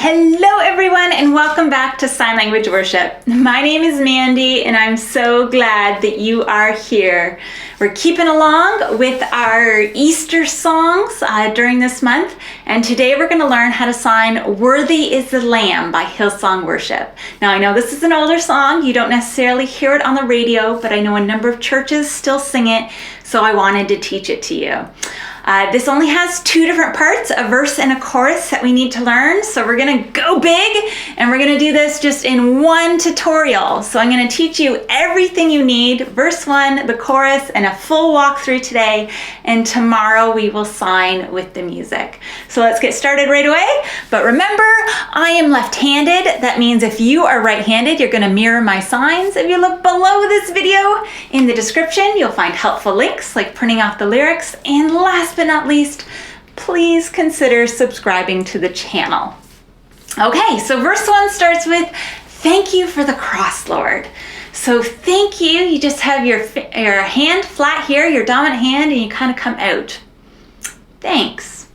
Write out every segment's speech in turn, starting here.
Hello everyone and welcome back to Sign Language Worship. My name is Mandy and I'm so glad that you are here. We're keeping along with our Easter songs during this month, and today we're going to learn how to sign Worthy is the Lamb by Hillsong Worship. Now I know this is an older song, you don't necessarily hear it on the radio, but I know a number of churches still sing it, so I wanted to teach it to you. This only has two different parts, a verse and a chorus that we need to learn. So we're gonna go big and we're gonna do this just in one tutorial. So I'm gonna teach you everything you need, verse 1, the chorus, and a full walkthrough today. And tomorrow we will sign with the music. So let's get started right away. But remember, I am left-handed. That means if you are right-handed, you're gonna mirror my signs. If you look below this video in the description, you'll find helpful links like printing off the lyrics. And last but not least, please consider subscribing to the channel. Okay, so verse 1 starts with, thank you for the cross, Lord. So thank you, you just have your hand flat here, your dominant hand, and you kind of come out. Thanks.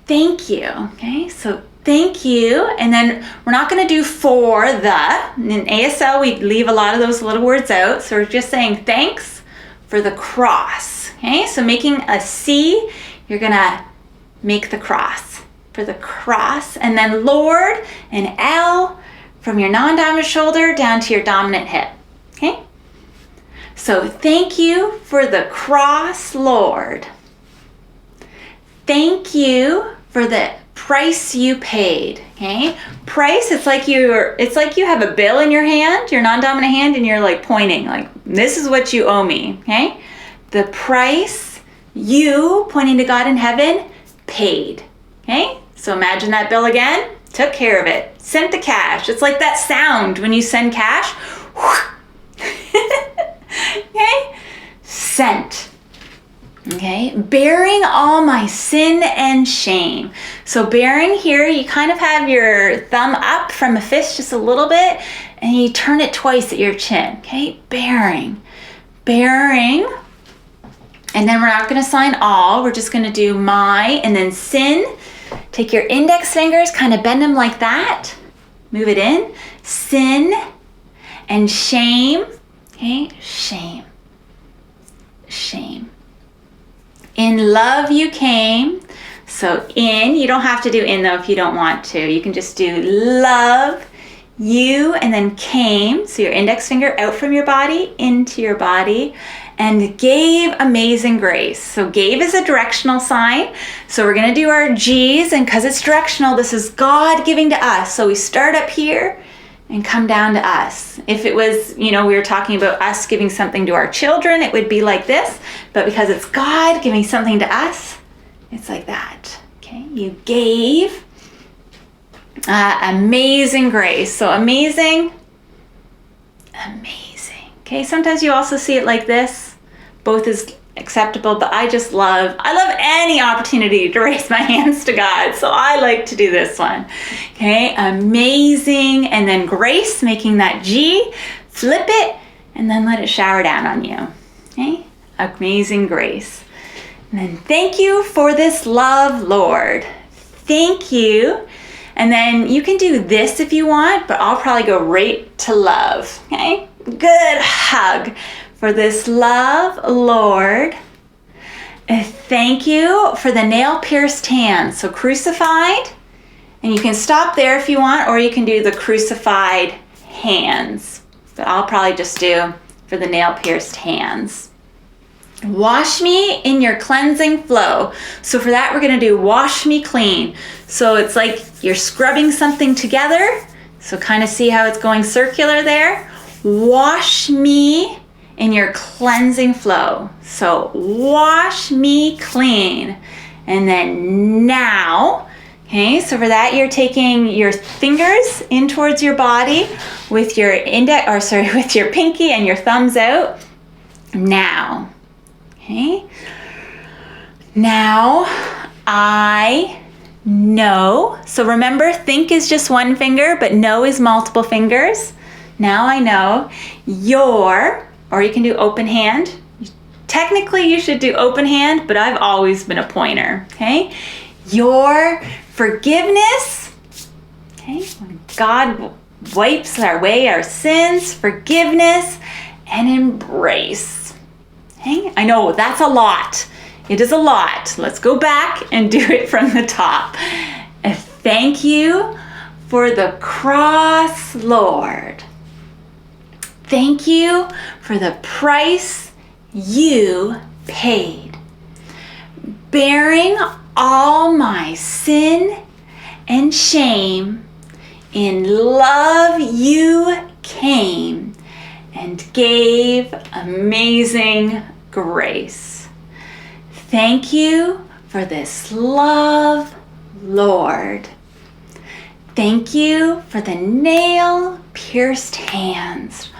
Thank you, okay? So thank you, and then we're not gonna do for the. In ASL, we leave a lot of those little words out, so we're just saying thanks for the cross. Okay, so making a C, you're gonna make the cross for the cross, and then Lord, an L from your non-dominant shoulder down to your dominant hip. Okay, so thank you for the cross, Lord. Thank you for the price you paid. Okay, price, it's like you have a bill in your hand, your non-dominant hand, and you're like pointing, like this is what you owe me. Okay. The price you, pointing to God in heaven, paid. Okay? So imagine that bill again, took care of it, sent the cash. It's like that sound when you send cash. Okay? Sent. Okay? Bearing all my sin and shame. So bearing here, you kind of have your thumb up from a fist just a little bit, and you turn it twice at your chin. Okay? Bearing. Bearing. And then we're not going to sign all, we're just going to do my, and then sin. Take your index fingers, kind of bend them like that. Move it in. Sin and shame. Okay, shame. Shame. In love you came. So in, you don't have to do in though if you don't want to. You can just do love you and then came. So your index finger out from your body, into your body. And gave amazing grace. So gave is a directional sign. So we're gonna do our G's, and because it's directional, this is God giving to us. So we start up here and come down to us. If it was, we were talking about us giving something to our children, it would be like this. But because it's God giving something to us, it's like that. Okay, you gave amazing grace. So amazing, amazing. Okay, sometimes you also see it like this. Both is acceptable, but I love any opportunity to raise my hands to God. So I like to do this one. Okay, amazing. And then grace, making that G, flip it, and then let it shower down on you. Okay, amazing grace. And then thank you for this love, Lord. Thank you. And then you can do this if you want, but I'll probably go right to love. Okay, good hug. For this love, Lord. Thank you for the nail-pierced hands. So crucified, and you can stop there if you want, or you can do the crucified hands. But I'll probably just do for the nail-pierced hands. Wash me in your cleansing flow. So for that, we're gonna do wash me clean. So it's like you're scrubbing something together. So kind of see how it's going circular there. Wash me in your cleansing flow. So wash me clean. And then now, okay, so for that you're taking your fingers in towards your body with your with your pinky and your thumbs out. Now, okay. Now I know. So remember, think is just one finger, but know is multiple fingers. Now I know your, or you can do open hand. Technically you should do open hand, but I've always been a pointer, okay? Your forgiveness Okay, when God wipes away our sins, forgiveness, and embrace. Okay, I know that's a lot. It is a lot. Let's go back and do it from the top. Thank you for the cross, Lord. Thank you for the price you paid. Bearing all my sin and shame, in love you came and gave amazing grace. Thank you for this love, Lord. Thank you for the nail-pierced hands.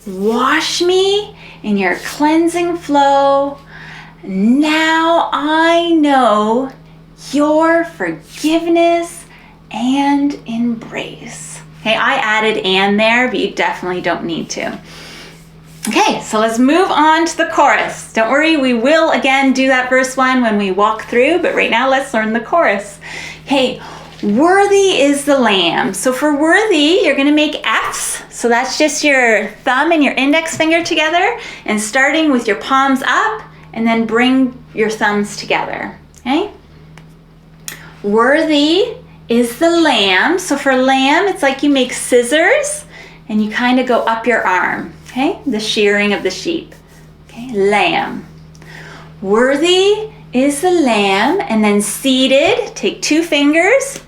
Wash me in your cleansing flow. Now I know your forgiveness and embrace. Okay, I added "and" there, but you definitely don't need to. Okay, so let's move on to the chorus. Don't worry, we will again do that verse 1 when we walk through, but right now let's learn the chorus. Okay, worthy is the Lamb. So for worthy, you're gonna make F's. So that's just your thumb and your index finger together, and starting with your palms up, and then bring your thumbs together, okay? Worthy is the Lamb. So for lamb, it's like you make scissors, and you kind of go up your arm. Okay, the shearing of the sheep. Okay, lamb. Worthy is the Lamb, and then seated, take 2 fingers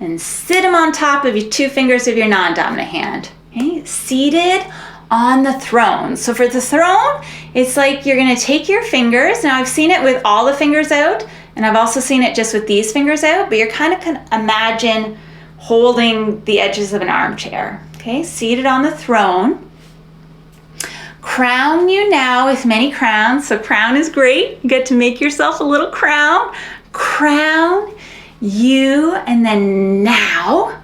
and sit them on top of your 2 fingers of your non-dominant hand. Okay, seated on the throne. So for the throne, it's like you're gonna take your fingers. Now I've seen it with all the fingers out, and I've also seen it just with these fingers out, but you're kind of imagine holding the edges of an armchair. Okay, seated on the throne. Crown you now with many crowns. So crown is great. You get to make yourself a little crown. Crown you, and then now.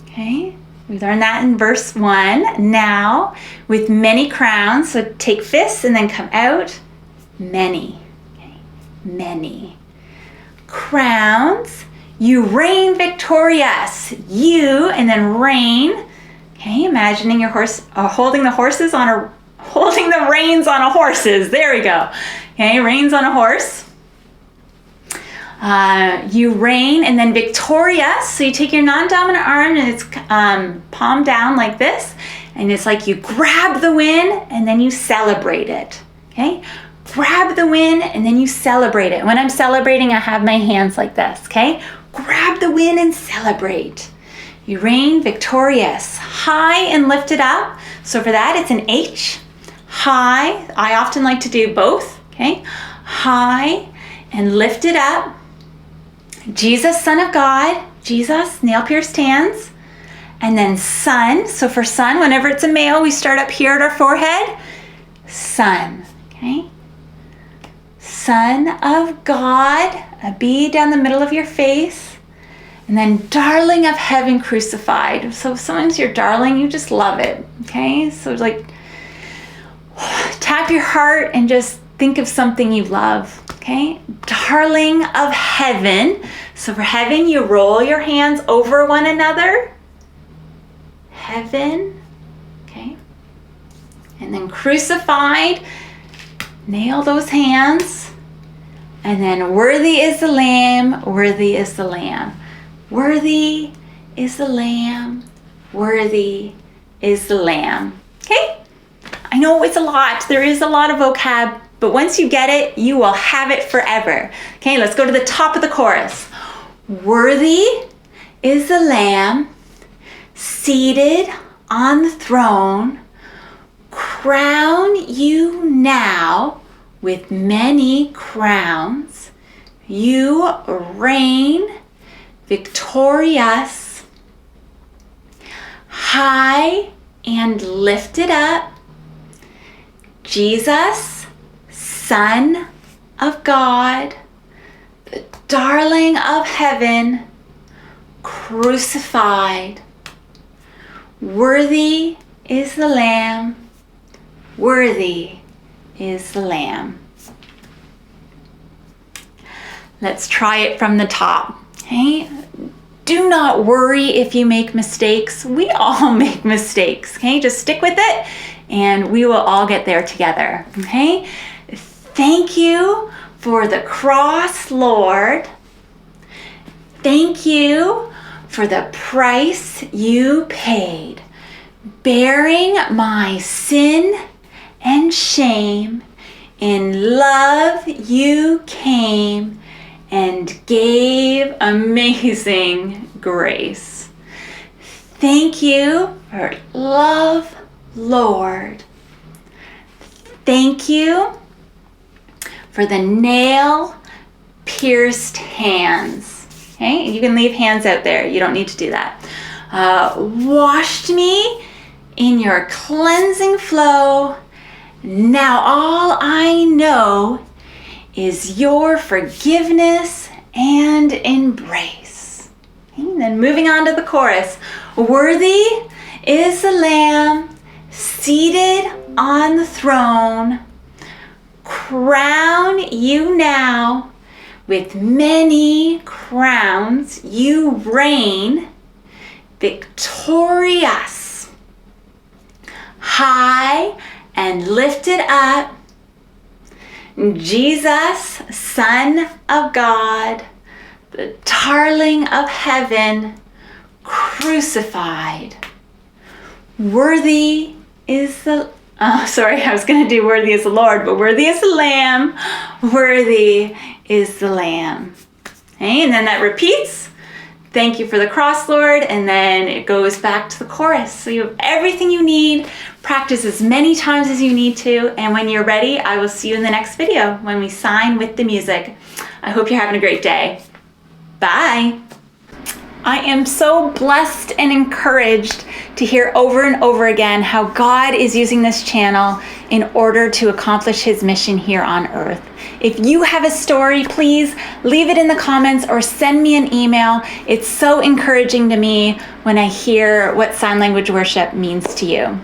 Okay, we learned that in verse 1. Now with many crowns. So take fists and then come out. Many. Okay, many. Crowns. You reign victorious. You, and then reign. Okay, imagining your horse, holding the reins on a horse's. There we go. Okay, reins on a horse. You reign, and then victorious. So you take your non-dominant arm and it's palm down like this, and it's like you grab the win and then you celebrate it. Okay, grab the win and then you celebrate it. When I'm celebrating, I have my hands like this. Okay, grab the win and celebrate. You reign victorious, high and lifted up. So for that, it's an H. High, I often like to do both, okay? High and lifted up. Jesus, Son of God, Jesus, nail-pierced hands. And then Son, so for Son, whenever it's a male, we start up here at our forehead. Son, okay? Son of God, a B down the middle of your face. And then darling of heaven crucified. So sometimes you're darling, you just love it, okay? So like tap your heart and just think of something you love, okay? Darling of heaven. So for heaven, you roll your hands over one another. Heaven, okay? And then crucified, nail those hands. And then worthy is the Lamb, worthy is the Lamb. Worthy is the Lamb, worthy is the Lamb. Okay? I know it's a lot. There is a lot of vocab, but once you get it, you will have it forever. Okay, let's go to the top of the chorus. Worthy is the Lamb, seated on the throne. Crown you now with many crowns. You reign victorious, high and lifted up. Jesus, Son of God, the darling of heaven, crucified. Worthy is the Lamb, worthy is the Lamb. Let's try it from the top. Okay, Do not worry if you make mistakes. We all make mistakes, okay? Just stick with it and we will all get there together, okay? Thank you for the cross, Lord. Thank you for the price you paid, bearing my sin and shame. In love you came and gave amazing grace. Thank you for love, Lord. Thank you for the nail-pierced hands. Okay, you can leave hands out there. You don't need to do that. Washed me in your cleansing flow. Now all I know is your forgiveness and embrace. Okay, and then moving on to the chorus. Worthy is the Lamb seated on the throne. Crown you now with many crowns. You reign victorious, high and lifted up. Jesus, Son of God, the darling of heaven, crucified. Worthy is the, I was going to do worthy is the Lord, but worthy is the Lamb. Worthy is the Lamb. Okay, and then that repeats. Thank you for the cross, Lord. And then it goes back to the chorus. So you have everything you need. Practice as many times as you need to. And when you're ready, I will see you in the next video when we sign with the music. I hope you're having a great day. Bye. I am so blessed and encouraged to hear over and over again how God is using this channel in order to accomplish his mission here on earth. If you have a story, please leave it in the comments or send me an email. It's so encouraging to me when I hear what sign language worship means to you.